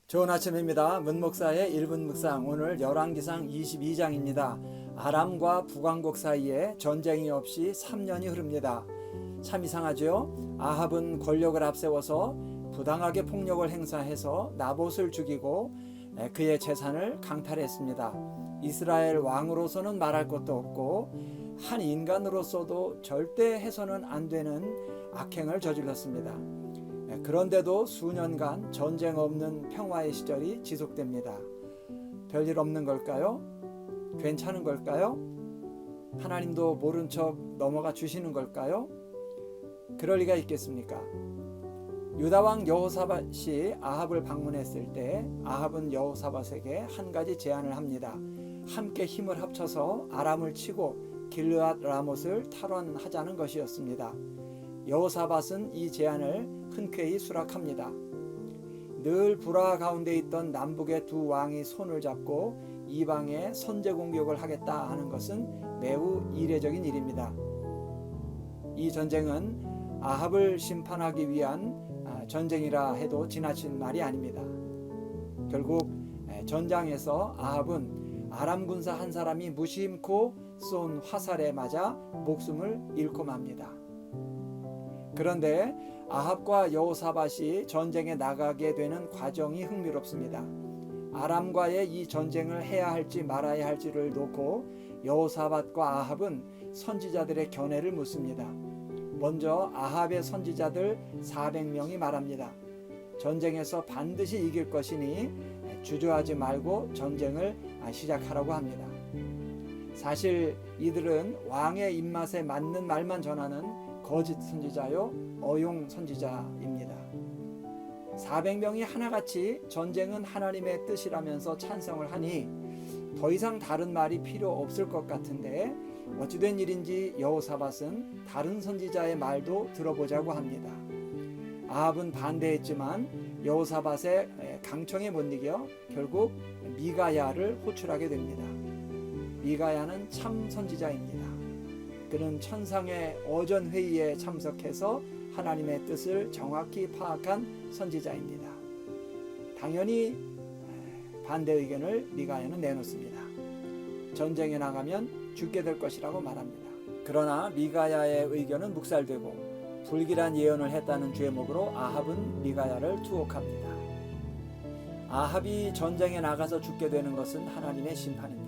좋은 아침입니다. 문목사의 1분 묵상, 오늘 열왕기상 22장입니다. 아람과 북왕국 사이에 전쟁이 없이 3년이 흐릅니다. 참 이상하죠? 아합은 권력을 앞세워서 부당하게 폭력을 행사해서 나봇을 죽이고 그의 재산을 강탈했습니다. 이스라엘 왕으로서는 말할 것도 없고 한 인간으로서도 절대 해서는 안 되는 악행을 저질렀습니다. 그런데도 수년간 전쟁 없는 평화의 시절이 지속됩니다. 별일 없는 걸까요? 괜찮은 걸까요? 하나님도 모른 척 넘어가 주시는 걸까요? 그럴 리가 있겠습니까? 유다왕 여호사밧이 아합을 방문했을 때 아합은 여호사밧에게 한 가지 제안을 합니다. 함께 힘을 합쳐서 아람을 치고 길르앗 라못을 탈환하자는 것이었습니다. 여호사밧은 이 제안을 흔쾌히 수락합니다. 늘 불화 가운데 있던 남북의 두 왕이 손을 잡고 이방에 선제 공격을 하겠다 하는 것은 매우 이례적인 일입니다. 이 전쟁은 아합을 심판하기 위한 전쟁이라 해도 지나친 말이 아닙니다. 결국 전장에서 아합은 아람 군사 한 사람이 무심코 쏜 화살에 맞아 목숨을 잃고 맙니다. 그런데 아합과 여호사밧이 전쟁에 나가게 되는 과정이 흥미롭습니다. 아람과의 이 전쟁을 해야 할지 말아야 할지를 놓고 여호사밧과 아합은 선지자들의 견해를 묻습니다. 먼저 아합의 선지자들 400명이 말합니다. 전쟁에서 반드시 이길 것이니 주저하지 말고 전쟁을 시작하라고 합니다. 사실 이들은 왕의 입맛에 맞는 말만 전하는 거짓 선지자요 어용 선지자입니다. 400명이 하나같이 전쟁은 하나님의 뜻이라면서 찬성을 하니 더 이상 다른 말이 필요 없을 것 같은데 어찌된 일인지 여호사밧은 다른 선지자의 말도 들어보자고 합니다. 아합은 반대했지만 여호사밧의 강청에 못 이겨 결국 미가야를 호출하게 됩니다. 미가야는 참 선지자입니다. 그는 천상의 어전 회의에 참석해서 하나님의 뜻을 정확히 파악한 선지자입니다. 당연히 반대 의견을 미가야는 내놓습니다. 전쟁에 나가면 죽게 될 것이라고 말합니다. 그러나 미가야의 의견은 묵살되고 불길한 예언을 했다는 죄목으로 아합은 미가야를 투옥합니다. 아합이 전쟁에 나가서 죽게 되는 것은 하나님의 심판입니다.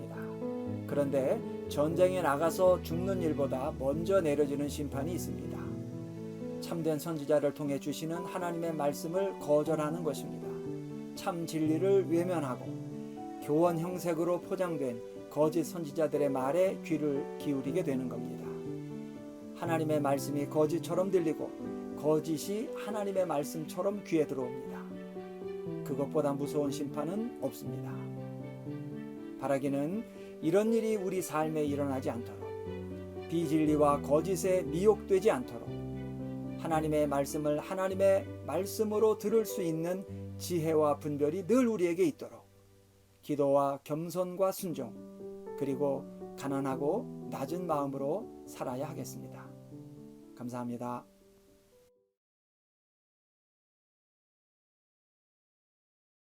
그런데 전쟁에 나가서 죽는 일보다 먼저 내려지는 심판이 있습니다. 참된 선지자를 통해 주시는 하나님의 말씀을 거절하는 것입니다. 참 진리를 외면하고 교원 형색으로 포장된 거짓 선지자들의 말에 귀를 기울이게 되는 겁니다. 하나님의 말씀이 거짓처럼 들리고 거짓이 하나님의 말씀처럼 귀에 들어옵니다. 그것보다 무서운 심판은 없습니다. 바라기는 이런 일이 우리 삶에 일어나지 않도록 비진리와 거짓에 미혹되지 않도록 하나님의 말씀을 하나님의 말씀으로 들을 수 있는 지혜와 분별이 늘 우리에게 있도록 기도와 겸손과 순종 그리고 가난하고 낮은 마음으로 살아야 하겠습니다. 감사합니다.